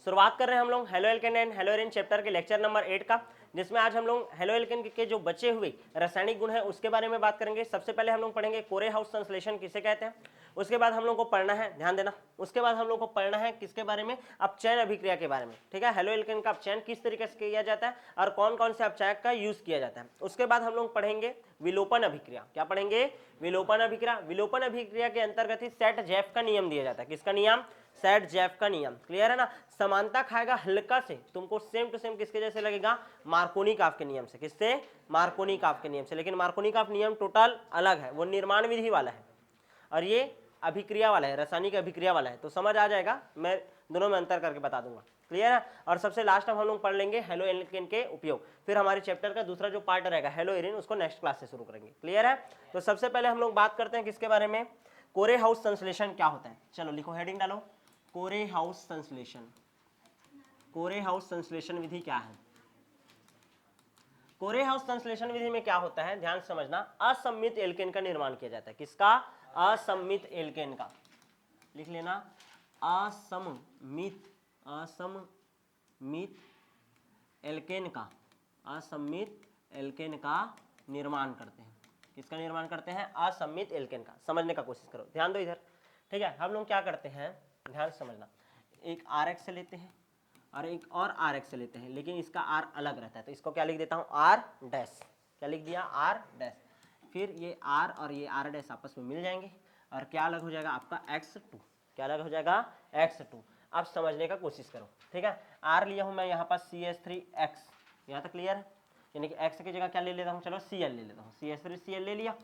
शुरुआत कर रहे हैं हम लोग halo alkane and hello Erin chapter के लेक्चर नंबर 8 का, जिसमें आज हम लोग हेलो एल्केन के जो बचे हुए रासायनिक गुण हैं उसके बारे में बात करेंगे। सबसे पहले हम लोग पढ़ेंगे कोरे हाउस संश्लेषण किसे कहते हैं, उसके बाद हम लोग को पढ़ना है, ध्यान देना, उसके बाद हम लोग को पढ़ना है किसके बारे में, अपचयन अभिक्रिया के बारे में। ठीक है, हेलो एल्केन का अपचयन किस तरीके से किया जाता है और कौन कौन से अपचायक का यूज किया जाता है। उसके बाद हम लोग पढ़ेंगे विलोपन अभिक्रिया। क्या पढ़ेंगे? विलोपन अभिक्रिया। विलोपन अभिक्रिया के अंतर्गत ही सेट जेफ का नियम दिया जाता है। किसका नियम? सेट जेफ का नियम। क्लियर है ना? समानता खाएगा हल्का से, तुमको सेम टू सेम किसके जैसे लगेगा? मार्कोनिकॉफ के नियम से। किससे? मार्कोनिकॉफ के नियम से। लेकिन मार्कोनिकॉफ नियम टोटल अलग है, वो निर्माण विधि वाला है और ये अभिक्रिया वाला है, रासायनिक अभिक्रिया वाला है। तो समझ आ जाएगा, मैं दोनों में अंतर करके बता दूंगा। क्लियर है? और सबसे लास्ट में हम लोग पढ़ लेंगे हेलो एल्केन के उपयोग। फिर हमारे चैप्टर का दूसरा जो पार्ट रहेगा हेलो एरिन, उसको नेक्स्ट क्लास से शुरू करेंगे। क्लियर है? तो सबसे पहले हम लोग बात करते हैं किसके बारे में, कोरे हाउस संश्लेषण क्या होता है। चलो लिखो, हेडिंग डालो, कोरे हाउस संश्लेषण। कोरे हाउस संश्लेषण विधि क्या है? कोरे हाउस संश्लेषण विधि में क्या होता है, ध्यान समझना, असम्मित एल्केन का निर्माण किया जाता है। किसका? असम्मित एल्केन का। लिख लेना, असम्मित एल्केन का, असम्मित एल्केन का निर्माण करते हैं। किसका निर्माण करते हैं? असम्मित एल्केन का। समझने का कोशिश करो, ध्यान दो इधर। ठीक है, हम लोग क्या करते हैं, ध्यान समझना, एक RX से लेते हैं और एक और RX से लेते हैं, लेकिन इसका R अलग रहता है, तो इसको क्या लिख देता हूँ? R dash. क्या लिख दिया? R dash. फिर ये R और ये R डैश आपस में मिल जाएंगे और क्या अलग हो जाएगा आपका? X2। क्या अलग हो जाएगा? X2। अब समझने का कोशिश करो। ठीक है, R लिया हूँ मैं यहाँ पर CH3X, यहाँ तक क्लियर है? यानी कि X की जगह क्या ले लेता हूँ? चलो Cl ले लेता हूँ, CH3Cl ले लिया।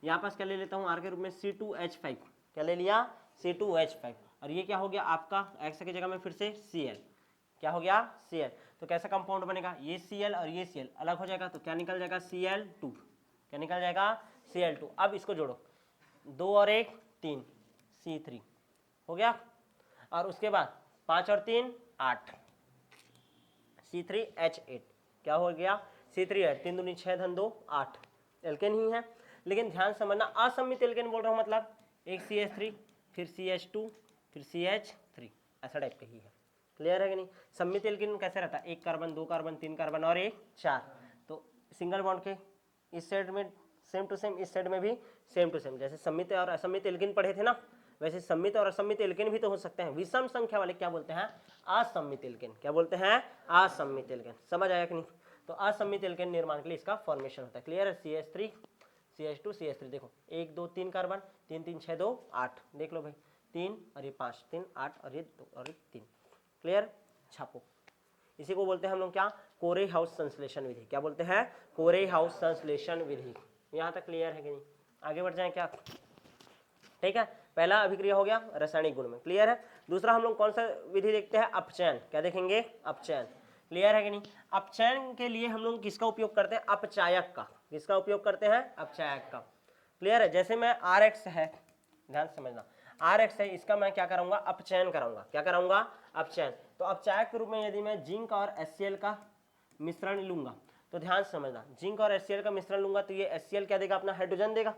यहाँ पास क्या ले लेता हूँ? R के रूप में C2H5। क्या ले लिया? C2H5। और ये क्या हो गया आपका? X की जगह में फिर से Cl। क्या हो गया? Cl। तो कैसा कंपाउंड बनेगा? ये Cl और ये Cl अलग हो जाएगा, तो क्या निकल जाएगा? Cl2। क्या निकल जाएगा? Cl2। अब इसको जोड़ो, 2 और 1 3, C3 हो गया। और उसके बाद 5 और 3 8, C3H8। क्या हो गया? C3H, 3 दूनी 6 धन 2 8, एल्केन ही है। लेकिन ध्यान समझना, असम्मित एल्केन बोल रहा हूँ, मतलब एक CH3 फिर CH2 फिर CH3, ऐसा टाइप का ही है। क्लियर है कि नहीं? सम्मित एल्केन कैसे रहता है? 1 कार्बन 2 कार्बन 3 कार्बन और 1 4, तो सिंगल बॉन्ड के इस साइड में सेम टू सेम, इस साइड में भी सेम टू सेम। जैसे सम्मित और असम्मित एल्केन पढ़े थे ना, वैसे सम्मित और असम्मित एल्केन भी तो हो सकते हैं। विषम संख्या वाले क्या बोलते हैं? असम्मित एल्केन। क्या बोलते हैं? असम्मित एल्केन। समझ आया कि नहीं? तो असम्मित एल्केन निर्माण के लिए इसका फॉर्मेशन होता है। क्लियर है? CH3 CH2 CH3, देखो 1 2 3 कार्बन, 3 3 6 2 8, देख लो भाई, 3 और ये 5, 3 8 और ये 2 और ये 3। क्लियर? छापो। इसी को बोलते हैं हम लोग क्या? कोरे हाउस संश्लेषण विधि। क्या बोलते हैं? कोरे हाउस संश्लेषण विधि। यहाँ तक क्लियर है कि नहीं? आगे बढ़ जाएं क्या? ठीक है, पहला अभिक्रिया हो गया रासायनिक गुण में। क्लियर है? दूसरा हम लोग कौन सा विधि देखते हैं? अपचयन। क्या देखेंगे? अपचयन। क्लियर है कि नहीं? अपचयन के लिए हम लोग किसका उपयोग करते हैं? अपचायक का। किसका उपयोग करते हैं? अपचायक का। क्लियर है? जैसे मैं RX है, ध्यान समझना, RX है, इसका मैं क्या करूंगा? अपचयन कराऊंगा। क्या कराऊंगा? अपचयन। तो अपचायक के रूप में यदि मैं जिंक और HCl का मिश्रण लूंगा, तो ध्यान समझना, जिंक और HCl का मिश्रण लूंगा तो ये HCl क्या देगा? अपना हाइड्रोजन देगा।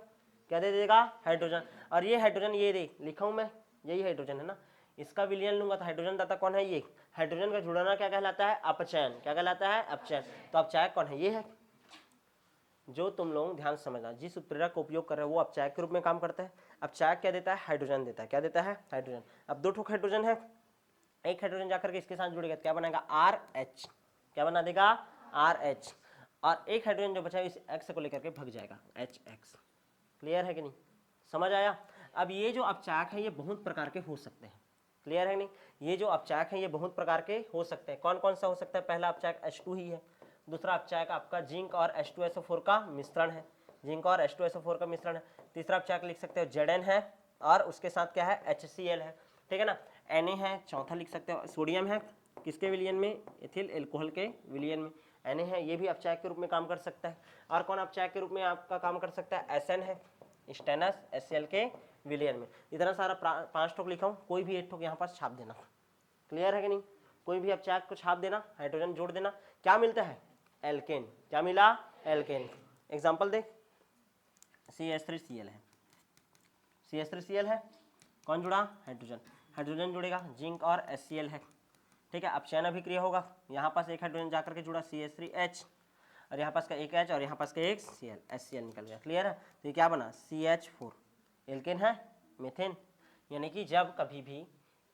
क्या दे देगा? हाइड्रोजन। और ये हाइड्रोजन, ये दे लिखा हूं मैं, यही हाइड्रोजन है ना, इसका विलयन लूंगा तो हाइड्रोजन दाता कौन है? ये। हाइड्रोजन का जुड़ाना क्या कहलाता है? अपचयन। क्या कहलाता है? अपचयन। तो अपचायक कौन है? ये है। जो तुम लोग ध्यान समझना, जिस उत्प्रेरक का उपयोग कर रहे हो वो अपचायक के रूप में काम करता है। अपचायक क्या देता है? हाइड्रोजन देता है। क्या देता है? हाइड्रोजन। अब 2 ठोक हाइड्रोजन है, एक हाइड्रोजन जाकर के इसके साथ जुड़ेगा, क्या बनेगा? RH। क्या बना देगा? RH। और एक हाइड्रोजन जो बचा है इस X को लेकर के भग जाएगा, HX। क्लियर है कि नहीं? समझ आया? अब ये जो अपचायक है ये बहुत प्रकार के हो सकते हैं। क्लियर है नहीं? ये जो अपचायक है ये बहुत प्रकार के हो सकते हैं। कौन कौन सा हो सकता है? पहला अपचायक H2 ही है। दूसरा अपचायक आपका जिंक और H2SO4 का मिश्रण है। जिंक और H2SO4 का मिश्रण है। तीसरा अपचायक लिख सकते हो Zn है और उसके साथ क्या है? HCl है। ठीक है ना? Na है। चौथा लिख सकते हो सोडियम है, किसके विलयन में? एथिल एल्कोहल के विलयन में Na है, ये भी अपचायक के रूप में काम कर सकता है। और कौन अपचायक के रूप में आपका काम कर सकता है? Sn है, स्टेनस HCl के विलयन में। इतना सारा 5 ठोक लिखा हूँ, कोई भी 1 ठोक यहाँ पर छाप देना। क्लियर है कि नहीं? कोई भी अपचायक को छाप देना, हाइड्रोजन जोड़ देना, क्या मिलता है? एल्केन। क्या मिला? एल्केन। एग्जाम्पल दे, CH3Cl है, CH3Cl है, कौन जुड़ा? हाइड्रोजन। हाइड्रोजन जुड़ेगा, जिंक और HCl है, ठीक है, अपचयन अभिक्रिया होगा, यहाँ पास एक हाइड्रोजन जाकर के जुड़ा CH3H, और यहाँ पास का एक H और यहाँ पास का एक Cl, HCl निकल गया। क्लियर है? तो ये क्या बना, CH4 एल्केन है, मीथेन। यानी कि जब कभी भी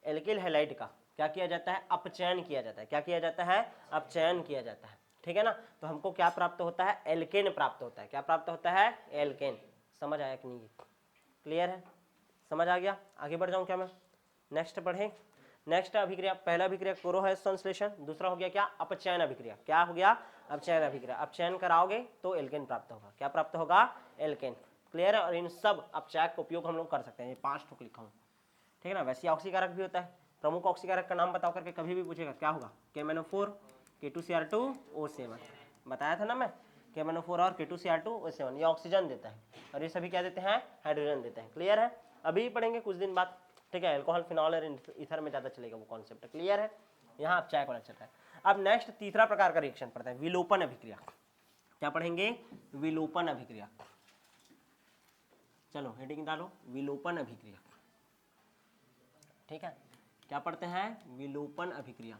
एल्किल हैलाइड का क्या किया जाता है, अपचयन किया जाता है। क्या किया जाता है, अपचयन किया जाता है। ठीक है ना, तो हमको क्या प्राप्त होता है, एल्केन प्राप्त होता है। क्या प्राप्त होता है, एल्केन। समझ आया कि नहीं? क्लियर है, समझ आ गया? आगे बढ़ जाऊं क्या मैं? नेक्स्ट पढ़े। नेक्स्ट अभिक्रिया, पहला अभिक्रिया क्लोरोहाइड्र संश्लेषण, दूसरा हो गया क्या, अपचयन अभिक्रिया। क्या हो गया, अपचयन अभिक्रिया। अपचयन कराओगे तो एल्केन प्राप्त होगा। क्या प्राप्त होगा, एल्केन। क्लियर है? और इन सब अपचयक का उपयोग हम लोग कर सकते हैं। ये 5 ठोक लिखा हूँ, ठीक है ना। वैसे ऑक्सीकारक भी होता है, प्रमुख ऑक्सीकारक का नाम बताओ करके कभी भी पूछेगा, क्या होगा, KMnO4 K2Cr2O7। बताया था ना मैं, KMnO4 और K2Cr2O7 ये ऑक्सीजन देता है, और ये सभी क्या देते हैं, हाइड्रोजन देते हैं। क्लियर है? अभी पढ़ेंगे कुछ दिन बाद, ठीक है। एल्कोहल, फिनॉल और ईथर में ज़्यादा चलेगा वो कॉन्सेप्ट। क्लियर है? यहाँ अब चाय वाला चल रहा है। अब नेक्स्ट तीसरा प्रकार का रिएक्शन पढ़ते हैं, विलोपन अभिक्रिया। क्या पढ़ेंगे, विलोपन अभिक्रिया। चलो हेडिंग डालो, विलोपन अभिक्रिया। ठीक है, क्या पढ़ते हैं, विलोपन अभिक्रिया।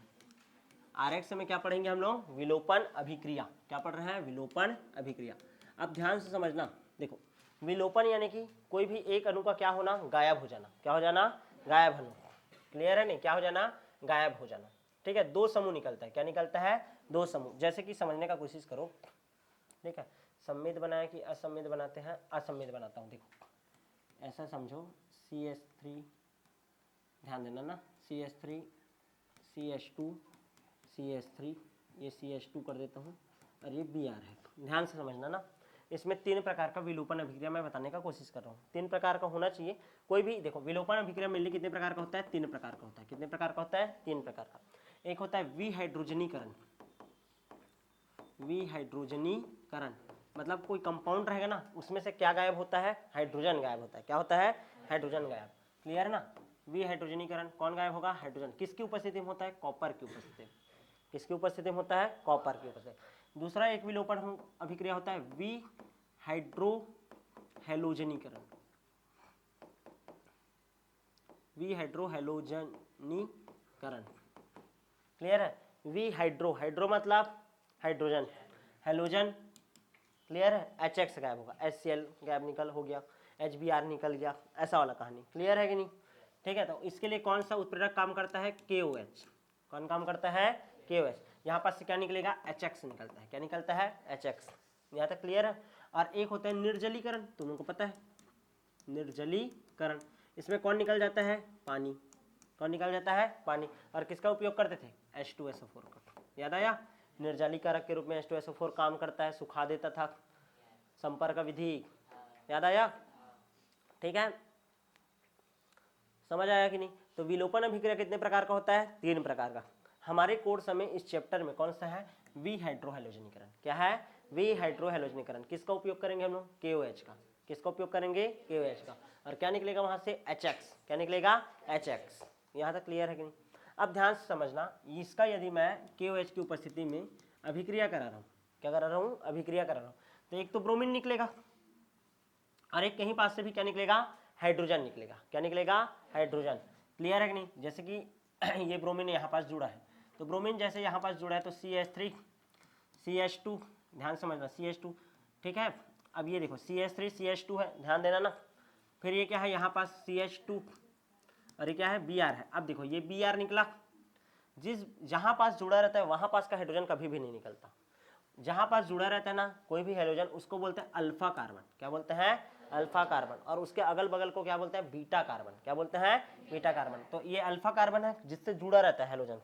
आरएक्स में क्या पढ़ेंगे हम लोग, विलोपन अभिक्रिया। क्या पढ़ रहे हैं, विलोपन अभिक्रिया। अब ध्यान से समझना, देखो विलोपन यानी कि कोई भी एक अणु का क्या होना, गायब हो जाना। क्या हो जाना, गायब होना। क्लियर है नहीं, क्या हो जाना, गायब हो जाना। ठीक है, 2 समूह निकलता है। क्या निकलता है, 2 समूह। जैसे कि समझने का कोशिश करो, ठीक है। सममित बनाया कि असममित बनाते हैं, असममित बनाता हूँ। देखो ऐसा समझो, CH3, ध्यान देना ना, CH3 CH2 CH3, ये CH2 कर देता हूँ, और ये Br है। ध्यान से समझना ना, इसमें 3 प्रकार का विलोपन अभिक्रिया मैं बताने का कोशिश कर रहा हूँ। 3 प्रकार का होना चाहिए कोई भी। देखो विलोपन अभिक्रिया मिलने कितने प्रकार का होता है, 3 प्रकार का होता है। कितने प्रकार का होता है, 3 प्रकार का। एक होता है विहाइड्रोजनीकरण। विहाइड्रोजनीकरण मतलब कोई कंपाउंड रहेगा ना, उसमें से क्या गायब होता है, हाइड्रोजन गायब होता है। क्या होता है, हाइड्रोजन गायब। क्लियर है ना? विहाइड्रोजनीकरण कौन गायब होगा, हाइड्रोजन। किसकी उपस्थिति में होता है, कॉपर की उपस्थिति। किसकी उपस्थिति में होता है, कॉपर की उपस्थिति। दूसरा एक विलोपन अभिक्रिया होता है विहाइड्रोहैलोजनीकरण। विहाइड्रोहैलोजनीकरण। क्लियर है? विहाइड्रो, हाइड्रो मतलब हाइड्रोजन, हैलोजन। क्लियर है? HX गायब होगा, HCl गायब निकल हो गया, HBr निकल गया, ऐसा वाला कहानी। क्लियर है कि नहीं? ठीक है, तो इसके लिए कौन सा उत्प्रेरक काम करता है, KOH। कौन काम करता है, KOH। यहाँ पास से क्या निकलेगा, HX निकलता है। क्या निकलता है, HX। यहाँ तक क्लियर है? और एक होता है निर्जलीकरण, तुम लोगों को पता है निर्जलीकरण। इसमें कौन निकल जाता है, पानी। कौन निकल जाता है, पानी। और किसका उपयोग करते थे, H2SO4 का। याद आया? निर्जलीकारक के रूप में H2SO4 काम करता है, सुखा देता था। संपर्क विधि याद आया? ठीक है, समझ आया कि नहीं? तो विलोपन अभिक्रिया कितने प्रकार का होता है, 3 प्रकार का। हमारे कोर्स में इस चैप्टर में कौन सा है, विहाइड्रोहैलोजनीकरण। क्या है, विहाइड्रोहैलोजनीकरण। किसका उपयोग करेंगे हम लोग, KOH का। किसका उपयोग करेंगे, KOH का। और क्या निकलेगा वहां से, HX। क्या निकलेगा, HX। यहाँ तक क्लियर है कि नहीं? अब ध्यान से समझना, इसका यदि मैं KOH की उपस्थिति में अभिक्रिया करा रहा हूँ, क्या करा रहा हूँ, अभिक्रिया करा रहा हूँ, तो एक तो ब्रोमीन निकलेगा, और एक कहीं पास से भी क्या निकलेगा, हाइड्रोजन निकलेगा। क्या निकलेगा, हाइड्रोजन। क्लियर है कि नहीं? जैसे कि ये ब्रोमीन यहाँ पास जुड़ा है, तो ब्रोमीन जैसे यहाँ पास जुड़ा है तो CH3 CH2, ध्यान समझना CH2। ठीक है, अब ये देखो CH3 CH2 है, ध्यान देना ना। फिर ये क्या है, यहाँ पास CH2, और ये क्या है, Br है। अब देखो ये Br निकला, जहाँ पास जुड़ा रहता है वहाँ पास का हाइड्रोजन कभी भी नहीं निकलता। जहाँ पास जुड़ा रहता है ना कोई भी हाइड्रोजन, उसको बोलते हैं अल्फा कार्बन। क्या बोलते हैं, अल्फा कार्बन। और उसके अगल बगल को क्या बोलते हैं, बीटा कार्बन। क्या बोलते हैं, बीटा कार्बन। तो ये अल्फा कार्बन है जिससे जुड़ा रहता है हाइड्रोजन,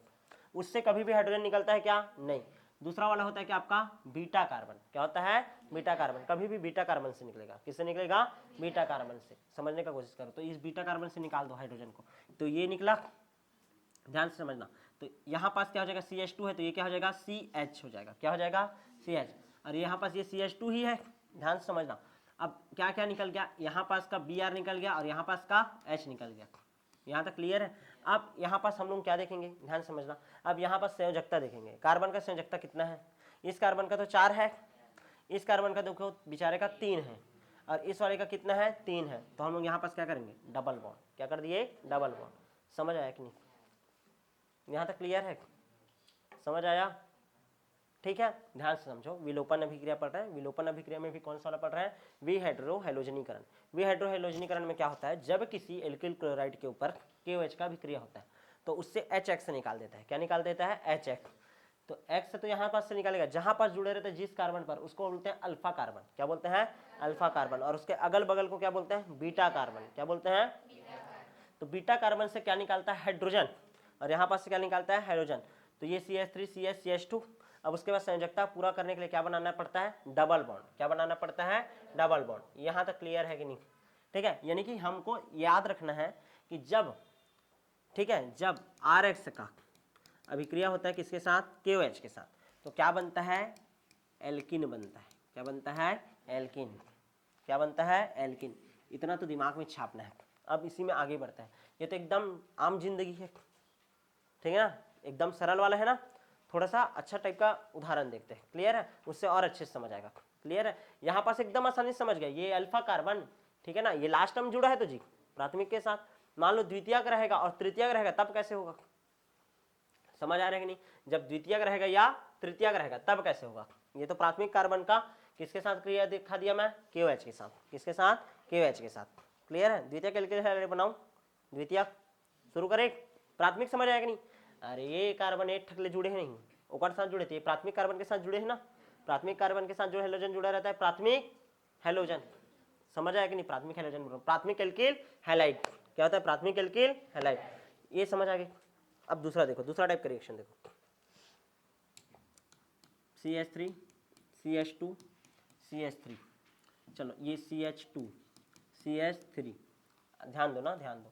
उससे कभी भी हाइड्रोजन निकलता है क्या, नहीं। दूसरा वाला होता है कि आपका बीटा कार्बन। क्या होता है, बीटा कार्बन। कभी भी बीटा कार्बन से निकलेगा। किससे निकलेगा, बीटा कार्बन से। समझने का कोशिश करो, तो इस बीटा कार्बन से निकाल दो हाइड्रोजन को, तो ये निकला। ध्यान से समझना, तो यहाँ पास क्या हो जाएगा, CH2 है, तो ये क्या हो जाएगा, CH हो जाएगा। क्या हो जाएगा, CH। और यहाँ पास ये CH2 ही है, ध्यान से समझना। अब क्या क्या निकल गया, यहाँ पास का Br निकल गया, और यहाँ पास का H निकल गया। यहाँ तक क्लियर है? अब यहाँ पास हम लोग क्या देखेंगे, ध्यान समझना। अब यहाँ पास संयोजकता देखेंगे, कार्बन का संयोजकता कितना है। इस कार्बन का तो 4 है, इस कार्बन का देखो बेचारे का 3 है, और इस वाले का कितना है, 3 है। तो हम लोग यहाँ पास क्या करेंगे, डबल बॉन्ड। क्या कर दिए, डबल बॉन्ड। समझ आया कि नहीं? यहाँ तक क्लियर है, समझ आया? ठीक है, ध्यान से समझो। विलोपन अभिक्रिया पढ़ रहे हैं, विलोपन अभिक्रिया में भी कौन सा वाला पढ़ रहे हैं? विहाइड्रोहैलोजनीकरण। विहाइड्रोहैलोजनीकरण में क्या होता है, जब किसी एल्किल क्लोराइड के ऊपर KOH का अभिक्रिया होता है तो उससे HX निकाल देता है। क्या निकाल देता है? HX। तो X तो यहाँ पास से निकालेगा, जहां पास जुड़े रहते हैं जिस कार्बन पर, उसको बोलते हैं अल्फा कार्बन। क्या बोलते हैं? Alpha carbon. और उसके अगल बगल को क्या बोलते हैं? Beta carbon. क्या बोलते हैं? तो बीटा कार्बन से क्या निकालता है? हाइड्रोजन। और यहाँ पास से क्या निकालता है? हाइड्रोजन। तो ये CH3 CH2। अब उसके बाद संयोजकता पूरा करने के लिए क्या बनाना पड़ता है? Double bond. क्या बनाना पड़ता है? Double bond. यहाँ तक क्लियर है कि नहीं? ठीक है, यानी कि हमको याद रखना है कि जब, ठीक है, जब RX का अभिक्रिया होता है किसके साथ? KOH के साथ, तो क्या बनता है? एल्किन बनता है। क्या बनता है? एल्किन। क्या बनता है? एल्किन। इतना तो दिमाग में छापना है। अब इसी में आगे बढ़ता है। ये तो एकदम आम जिंदगी है, ठीक है ना, एकदम सरल वाला है ना। थोड़ा सा अच्छा टाइप का उदाहरण देखते हैं, क्लियर है? उससे और अच्छे से समझ आएगा। क्लियर है? यहाँ पास एकदम आसानी से समझ गए, ये अल्फा कार्बन, ठीक है ना, ये लास्ट टर्म जुड़ा है तो जी प्राथमिक के साथ। मान लो द्वितीयक रहेगा और तृतीयक रहेगा, तब कैसे होगा? समझ आ रहा है कि नहीं? जब द्वितीयक रहेगा या तृतीयक रहेगा तब कैसे होगा? ये तो प्राथमिक कार्बन का किसके साथ क्रिया दिखा दिया मैं? KOH के साथ। किसके साथ? KOH के साथ। क्लियर है? द्वितीयक एल्किल हैलाइड बनाऊं, द्वितीयक शुरू करें। प्राथमिक समझ आएगा नहीं? अरे ये कार्बन एक ठकले जुड़े हैं नहीं, ओकर साथ जुड़े थे, प्राथमिक कार्बन के साथ जुड़े हैं ना। प्राथमिक कार्बन के साथ जो हेलोजन जुड़ा रहता है, प्राथमिक हेलोजन। समझ आया कि नहीं? प्राथमिक हेलोजन, प्राथमिक एल्किल हैलाइड। क्या होता है? प्राथमिक एल्किल हैलाइड। ये समझ आ गई। अब दूसरा देखो, दूसरा टाइप का रिएक्शन देखो। CH3 CH2 CH3। चलो ये CH2 CH3, ध्यान दो ना, ध्यान दो,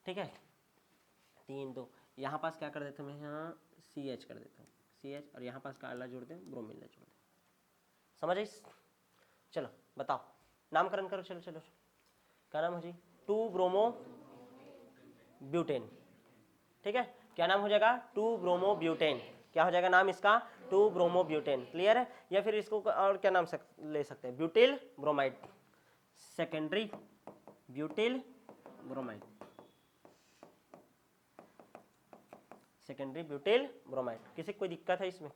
ठीक है। 3 2, यहाँ पास क्या कर देता हूँ मैं? यहाँ CH कर देता हूँ, CH, और यहाँ पास काला जोड़ दें, ब्रोमीन जोड़ दें। समझ आई? चलो बताओ, नामकरण करो। चलो चलो, क्या नाम है जी? 2 ब्रोमो ब्यूटेन। ठीक है, क्या नाम हो जाएगा? 2 ब्रोमो ब्यूटेन। क्या हो जाएगा नाम इसका? 2 ब्रोमो ब्यूटेन। क्लियर है? या फिर इसको और क्या नाम ले सकते हैं? Butyl bromide, secondary butyl bromide, secondary butyl bromide. किसी को कोई दिक्कत है इसमें?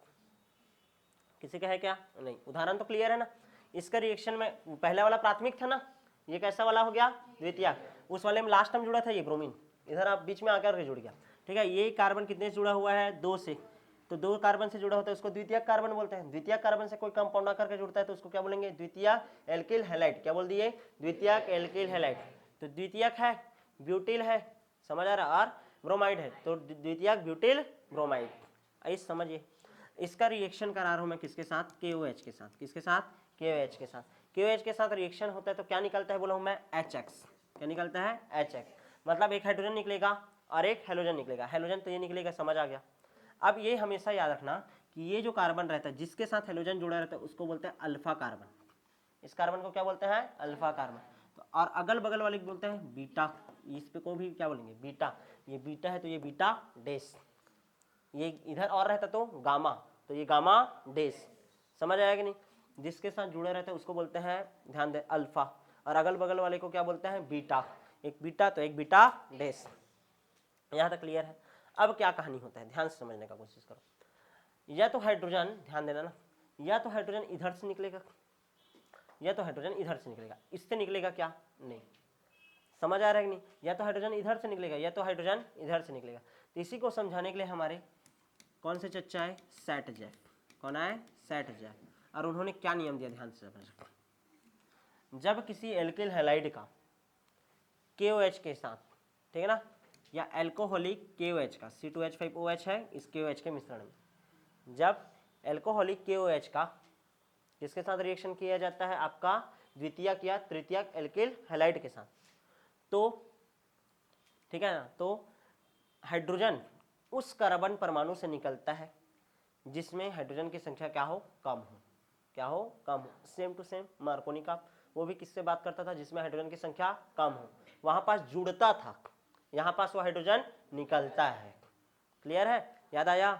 किसी का है क्या? नहीं। उदाहरण तो क्लियर है ना। इसका रिएक्शन में पहला वाला प्राथमिक था ना, ये कैसा वाला हो गया? द्वितीयक। उस वाले में लास्ट टाइम जुड़ा था ये ब्रोमीन, इधर आप बीच में आकर के जुड़ गया। ठीक है, ये कार्बन कितने से जुड़ा हुआ है? 2 से। तो 2 कार्बन से जुड़ा होता है उसको द्वितीयक कार्बन बोलते हैं। द्वितीयक कार्बन से कोई कंपाउंड आकर के जुड़ता है तो उसको क्या बोलेंगे? द्वितीयक एल्किल हैलाइड। क्या बोल दिए? द्वितीयक एल्किल हैलाइड। तो द्वितीयक है, ब्यूटिल है, समझ आ रहा, और ब्रोमाइड है, तो द्वितीयक ब्यूटिल ब्रोमाइड। ऐसे समझिए। इसका रिएक्शन करा रहा हूं मैं किसके साथ? KOH के साथ। किसके साथ? KOH के साथ। KOH के साथ रिएक्शन होता है तो क्या निकलता है बोला हूं मैं? HX। क्या निकलता है? HX। मतलब एक हाइड्रोजन निकलेगा और एक हेलोजन निकलेगा। हेलोजन तो ये निकलेगा, समझ आ गया। अब ये हमेशा याद रखना कि ये जो कार्बन रहता है जिसके साथ हेलोजन जुड़ा रहता है उसको बोलते हैं अल्फा कार्बन। इस कार्बन को क्या बोलते हैं? Alpha carbon. तो और अगल बगल वाले को बोलते हैं बीटा। इस पे को भी क्या बोलेंगे? बीटा। ये बीटा है तो ये बीटा डेस। ये इधर और रहता तो गामा, तो ये गामा डेस। समझ आया कि नहीं? जिसके साथ जुड़े रहते हैं उसको बोलते हैं, ध्यान दे, अल्फा। और अगल बगल वाले को क्या बोलते हैं? बीटा। एक बीटा तो एक बीटा डेस। यहाँ तक क्लियर है? अब क्या कहानी होता है, ध्यान से समझने का कोशिश करो। या तो हाइड्रोजन, ध्यान देना ना, या तो हाइड्रोजन इधर से निकलेगा या तो हाइड्रोजन इधर से निकलेगा। इससे निकलेगा क्या? नहीं। समझ आ रहा है कि नहीं? या तो हाइड्रोजन इधर से निकलेगा या तो हाइड्रोजन इधर से निकलेगा। तो इसी को समझाने के लिए हमारे कौन से चच्चा है? सैटजेफ। कौन है? सैटजेफ। और उन्होंने क्या नियम दिया, ध्यान से समझो। जब किसी एल्किल हैलाइड का KOH के साथ, ठीक है ना, या एल्कोहलिक KOH का, C2H5OH है इस KOH के मिश्रण में, जब एल्कोहलिक KOH का किसके साथ रिएक्शन किया जाता है? आपका द्वितीयक या तृतीयक एल्किल हैलाइड के साथ, तो ठीक है ना, तो हाइड्रोजन उस कार्बन परमाणु से निकलता है जिसमें हाइड्रोजन की संख्या क्या हो? कम हो। क्या हो? कम हो। सेम टू सेम मार्कोनी का, वो भी किससे बात करता था? जिसमें हाइड्रोजन की संख्या कम हो, वहां पास जुड़ता था, यहाँ पास वो हाइड्रोजन निकलता है। क्लियर है? याद आया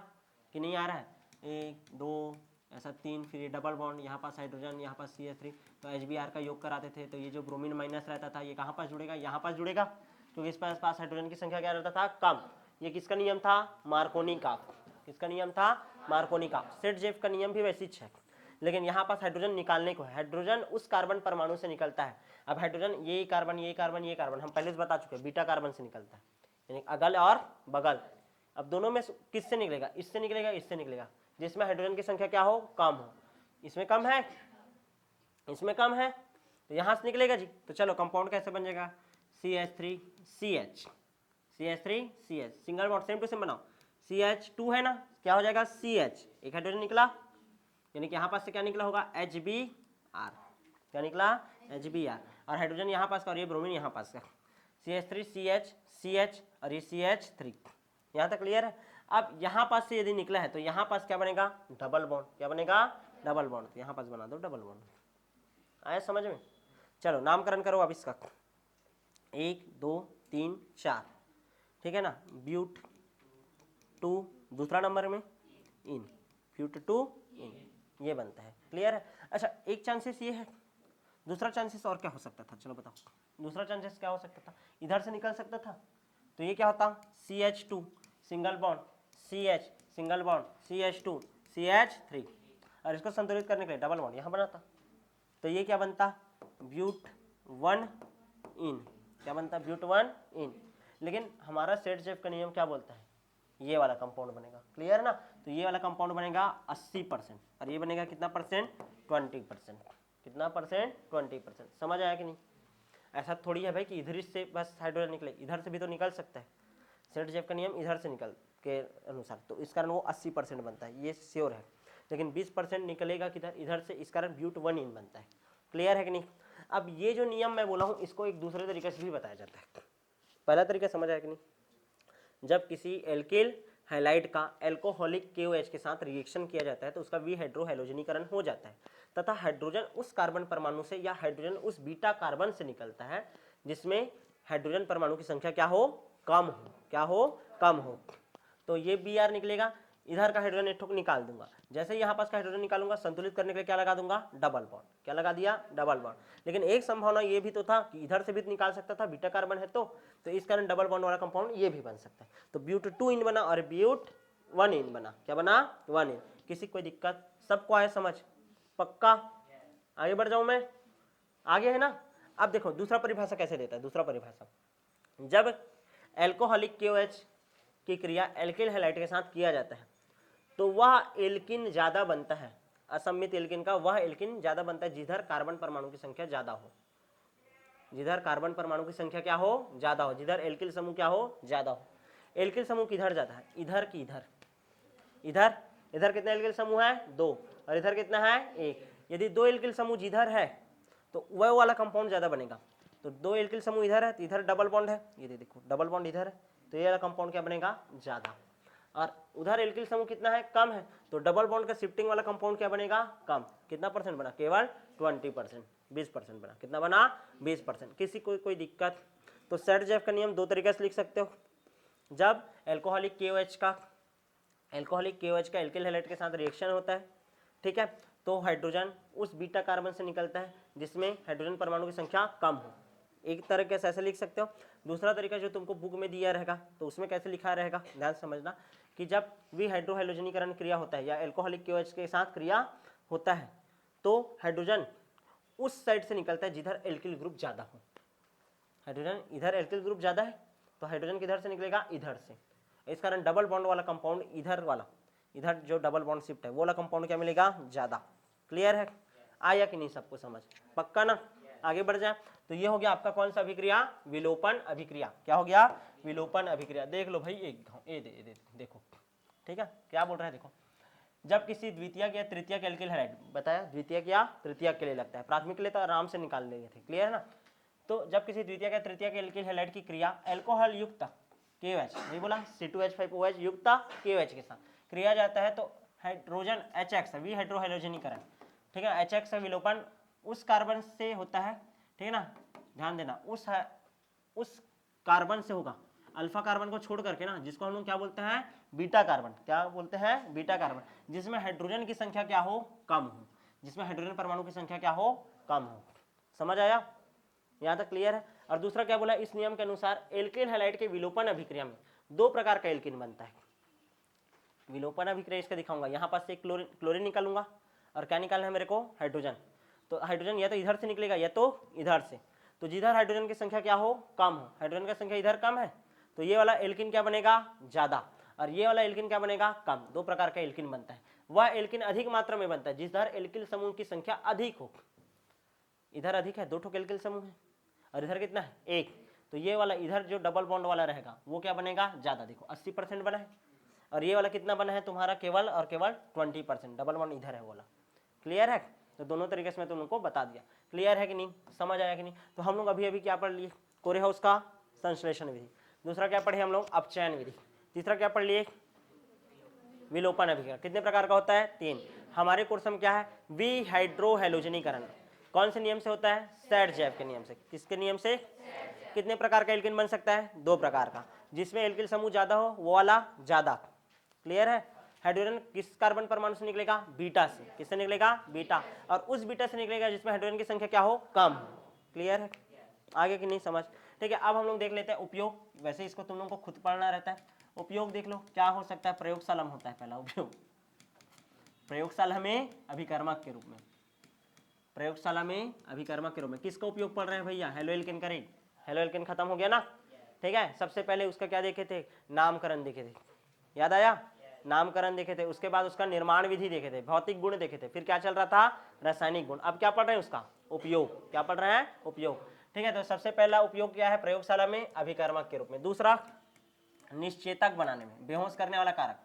कि नहीं आ रहा है? 1 2 ऐसा 3, फिर ये डबल बॉन्ड, यहाँ पास हाइड्रोजन, यहाँ पास CH3, तो HBr का योग कराते थे, तो ये जो ब्रोमीन माइनस रहता था ये कहाँ पास जुड़ेगा? यहाँ पास जुड़ेगा, क्योंकि इस पास हाइड्रोजन की संख्या क्या रहता था? कम। ये किसका नियम था? मार्कोनी का। किसका नियम था? मार्कोनी का। सेट-जेफ का नियम भी वैसे ही है, लेकिन यहाँ पास हाइड्रोजन निकालने को है। हाइड्रोजन उस कार्बन परमाणु से निकलता है। अब हाइड्रोजन ये कार्बन ये कार्बन ये कार्बन हम पहले से बता चुके हैं, बीटा कार्बन से निकलता है, यानी अगल और बगल। अब दोनों में किससे निकलेगा? इससे निकलेगा, इससे निकलेगा, जिसमें हाइड्रोजन की संख्या क्या हो? कम हो। इसमें कम है, इसमें कम है, तो यहाँ से निकलेगा जी। तो चलो कंपाउंड कैसे बन जाएगा? CH3CH, CH3CH, single bond same to same बनाओ। CH2 है ना, क्या हो जाएगा? CH, एक हाइड्रोजन निकला, यानी कि यहाँ पास से क्या निकला होगा? HBr। क्या निकला? HBr। और हाइड्रोजन यहाँ पास का और ये ब्रोमीन यहाँ पास का, CH3CH, CH और ये CH3। यहाँ तक क्लियर है? अब यहाँ पास से यदि निकला है तो यहाँ पास क्या बनेगा? Double bond. क्या बनेगा? Double bond. तो यहाँ पास बना दो डबल बॉन्ड। आया समझ में? चलो नामकरण करो अब इसका। 1 2 3 4, ठीक है ना। ब्यूट 2 दूसरा नंबर में, इन ब्यूट 2 इन, ये बनता है। क्लियर है? अच्छा, एक चांसेस ये है, दूसरा चांसेस और क्या हो सकता था? चलो बताओ, दूसरा चांसेस क्या हो सकता था? इधर से निकल सकता था, तो ये क्या होता? CH2 single bond, CH single bond, CH2 CH3, और इसको संतुलित करने के लिए डबल बॉन्ड यहाँ बनाता, तो ये क्या बनता? ब्यूट 1 इन। क्या बनता? ब्यूट 1 इन। लेकिन हमारा सेट-जेफ का नियम क्या बोलता है? ये वाला कंपाउंड बनेगा। क्लियर ना? तो ये वाला कंपाउंड बनेगा 80%, और ये बनेगा कितना परसेंट? 20%। कितना परसेंट? 20%। समझ आया कि नहीं? ऐसा थोड़ी है भाई कि इधर से बस हाइड्रोजन निकले, इधर से भी तो निकल सकता है। सेट-जेफ का नियम इधर से निकल के अनुसार, तो इस कारण वो 80% बनता है, ये श्योर है। लेकिन 20% निकलेगा किधर? इधर से, इस कारण ब्यूट 1 इन बनता है। क्लियर है कि नहीं? अब ये जो नियम मैं बोला हूँ, इसको एक दूसरे तरीके से भी बताया जाता है। पहला तरीका समझ आया कि नहीं? जब किसी एल्किल हैलाइड का एल्कोहलिक KOH के साथ रिएक्शन किया जाता है तो उसका विहाइड्रो हैलोजनीकरण हो जाता है, तथा हाइड्रोजन उस कार्बन परमाणु से या हाइड्रोजन उस बीटा कार्बन से निकलता है जिसमें हाइड्रोजन परमाणु की संख्या क्या हो? कम हो। क्या हो? कम हो। तो ये Br निकलेगा, इधर का हाइड्रोजन एक ठोक निकाल दूंगा। जैसे ही यहाँ पास का हाइड्रोजन निकालूंगा, संतुलित करने के लिए क्या लगा दूंगा? Double bond. क्या लगा दिया? Double bond. लेकिन एक संभावना ये भी तो था कि इधर से भी निकाल सकता था, बीटा कार्बन है तो इस कारण डबल बॉन्ड वाला कंपाउंड ये भी बन सकता है। तो ब्यूट 2 इन बना और ब्यूट 1 इन बना। क्या बना? 1 इन। किसी कोई दिक्कत? सबको आया समझ? पक्का? आगे बढ़ जाऊं मैं? आगे है ना? अब देखो दूसरा परिभाषा कैसे देता है। दूसरा परिभाषा, जब एल्कोहलिक KOH की क्रिया एल्किल हैलाइड के साथ किया जाता है तो वह एल्किन ज्यादा बनता है। असम्मित एल्किन का वह एल्किन ज्यादा बनता है जिधर कार्बन परमाणु की संख्या ज्यादा हो। जिधर कार्बन परमाणु की संख्या क्या हो? ज्यादा हो। जिधर एल्किल समूह क्या हो? ज्यादा हो। एल्किल समूह किधर जाता है? इधर की इधर। इधर इधर कितने एल्किल समूह है? 2, और इधर कितना है? 1। यदि 2 एल्किल समूह जिधर है तो वह वाला कंपाउंड ज्यादा बनेगा। तो 2 एल्किल समूह इधर है तो इधर डबल बॉन्ड है, ये देखो डबल बॉन्ड इधर है, तो ये वाला कंपाउंड क्या बनेगा? ज्यादा। और उधर एल्किल समूह कितना है? कम है, तो डबल बॉन्ड का शिफ्टिंग वाला कंपाउंड क्या बनेगा? कम। कितना परसेंट बना? केवल 20%, 20% बना। कितना बना? 20%। किसी को कोई दिक्कत? तो सेट-जेफ का नियम दो तरीके से लिख सकते हो। जब एल्कोहलिक KOH का एल्किल हैलाइड के साथ रिएक्शन होता है, ठीक है, तो हाइड्रोजन उस बीटा कार्बन से निकलता है जिसमें हाइड्रोजन परमाणु की संख्या कम हो। एक तरीके से ऐसे लिख सकते हो। दूसरा तरीका जो तुमको बुक में दिया रहेगा तो उसमें कैसे लिखा रहेगा, ध्यान से समझना, कि जब विहाइड्रो हैलोजनीकरण क्रिया होता है या एल्कोहलिक KOH के साथ क्रिया होता है तो हाइड्रोजन उस साइड से निकलता है जिधर एल्किल ग्रुप ज्यादा हो। हाइड्रोजन इधर एल्किल ग्रुप ज्यादा है तो हाइड्रोजन किधर से निकलेगा? इधर से। इस कारण डबल बॉन्ड वाला कंपाउंड इधर वाला, इधर जो डबल बॉन्ड शिफ्ट है वो वाला कंपाउंड क्या मिलेगा? ज्यादा। क्लियर है? आया कि नहीं सबको समझ? पक्का ना? आगे बढ़ जाए तो ये हो गया आपका कौन सा अभिक्रिया? विलोपन अभिक्रिया। क्या हो गया? विलोपन अभिक्रिया। देख लो भाई, एक देखो, ठीक है, क्या बोल रहा है देखो। जब किसी द्वितीयक या तृतीयक एल्किल हैलाइड, बताया द्वितीयक या तृतीयक के लिए लगता है, प्राथमिक के लिए तो आराम से निकाल लेंगे थे। क्लियर है ना? तो जब किसी द्वितीयक या तृतीयक एल्किल हैलाइड की क्रिया अल्कोहल युक्त KOH, नहीं बोला, C2H5OH युक्त KOH के साथ क्रिया जाता है तो हाइड्रोजन HX विहाइड्रो हैलोजनीकरण, ठीक है, HX का विलोपन उस कार्बन से होता है, ठीक है ना, ध्यान देना, उस कार्बन से होगा, अल्फा कार्बन को छोड़ करके ना, जिसको हम लोग क्या बोलते हैं? Beta carbon. क्या बोलते हैं? बीटा कार्बन, जिसमें हाइड्रोजन की संख्या क्या हो? कम हो। जिसमें हाइड्रोजन परमाणु की संख्या क्या हो? कम हो। समझ आया? यहाँ तक क्लियर है? और दूसरा क्या बोला? इस नियम के अनुसार एल्किल हैलाइड के विलोपन अभिक्रिया में दो प्रकार का एल्किन बनता है। विलोपन अभिक्रिया इसका दिखाऊंगा। यहाँ पास से क्लोरीन निकालूंगा और क्या निकालना है मेरे को, हाइड्रोजन। तो हाइड्रोजन या तो इधर से निकलेगा या तो इधर से। तो जिधर हाइड्रोजन की संख्या क्या हो, कम हो, हाइड्रोजन की संख्या इधर कम है, तो ये वाला एल्किन क्या बनेगा, ज्यादा, और ये वाला एल्किन क्या बनेगा, कम। दो प्रकार का एल्किन बनता है। वह एल्किन अधिक मात्रा में बनता है जिधर एल्किल समूह की संख्या अधिक हो। इधर अधिक है, 2 ठो एल्किल समूह है, और इधर कितना है, 1। तो ये वाला इधर जो डबल बॉन्ड वाला रहेगा वो क्या बनेगा, ज्यादा। देखो 80% बना है, और ये वाला कितना बना है तुम्हारा, केवल और केवल 20%। डबल बॉन्ड इधर है वाला। क्लियर है? तो दोनों तरीके से मैं तुम लोग को बता दिया। क्लियर है कि नहीं, समझ आया कि नहीं? तो हम लोग अभी अभी क्या पढ़ लिए, कोरेहाउस का संश्लेषण विधि। दूसरा क्या पढ़े हम लोग, अपचयन विधि। तीसरा क्या पढ़ लिए, विलोपन अभिक्रिया। कितने प्रकार का होता है, 3। हमारे कोर्स में क्या है, विहाइड्रोहैलोजनीकरण। कौन से नियम से होता है, सैडजेव के नियम से। किसके नियम से? कितने प्रकार का एल्किन बन सकता है, 2 प्रकार का। जिसमें एल्किल समूह ज्यादा हो वो वाला ज्यादा। क्लियर है? हाइड्रोजन किस कार्बन परमाणु से निकलेगा, बीटा से। किससे निकलेगा, बीटा। और उस बीटा से निकलेगा जिसमें हाइड्रोजन की संख्या क्या हो, कम। क्लियर है? आगे की नहीं समझ? ठीक है, अब हम लोग देख लेते हैं उपयोग। वैसे इसको तुम लोगों को खुद पढ़ना रहता है। उपयोग देख लो क्या हो सकता है। प्रयोगशाला में होता है पहला उपयोग, प्रयोगशाला में अभिकर्मक के रूप में। प्रयोगशाला में अभिकर्मक के रूप में किसका उपयोग पढ़ रहे हैं भैया, हेलो एल्केन का। हेलो एल्केन खत्म हो गया ना, ठीक है। सबसे पहले उसका क्या देखे थे, नामकरण देखे थे, याद आया, नामकरण देखे थे। उसके बाद उसका निर्माण विधि देखे थे, भौतिक गुण देखे थे, फिर क्या चल रहा था, रासायनिक गुण। अब क्या पढ़ रहे हैं, उसका उपयोग। क्या पढ़ रहे हैं, उपयोग। ठीक है, तो सबसे पहला उपयोग क्या है, प्रयोगशाला में अभिकर्मक के रूप में। दूसरा, निश्चेतक बनाने में, बेहोश करने वाला कारक,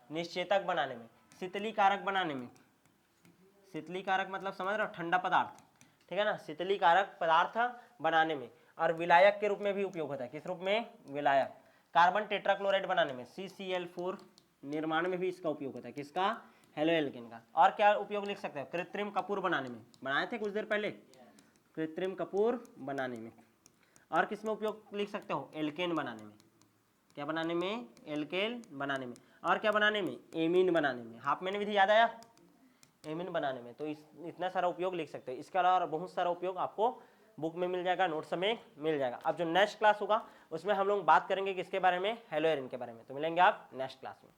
निश्चेतक बनाने में, शीतली कारक बनाने में। शीतली कारक मतलब समझ रहे हो, ठंडा पदार्थ, ठीक है ना, शीतली कारक पदार्थ बनाने में। और विलायक के रूप में भी उपयोग होता है। किस रूप में, विलायक। कार्बन टेट्राक्लोराइड बनाने में, CCl4 निर्माण में भी इसका उपयोग होता है। किसका, हेलो एल्केन का। और क्या उपयोग लिख सकते हैं, कृत्रिम कपूर बनाने में, बनाए थे कुछ देर पहले, कृत्रिम कपूर बनाने में। और किसमें उपयोग लिख सकते हो, एल्केन बनाने में। क्या बनाने में, एल्केन बनाने में। और क्या बनाने में, एमीन बनाने में। हाफमैन विधि याद आया, एमीन बनाने में। तो इतना सारा उपयोग लिख सकते हो। इसके अलावा बहुत सारा उपयोग आपको बुक में मिल जाएगा, नोट्स में मिल जाएगा। अब जो नेक्स्ट क्लास होगा उसमें हम लोग बात करेंगे किसके बारे में, हेलो एरिन के बारे में। तो मिलेंगे आप नेक्स्ट क्लास में।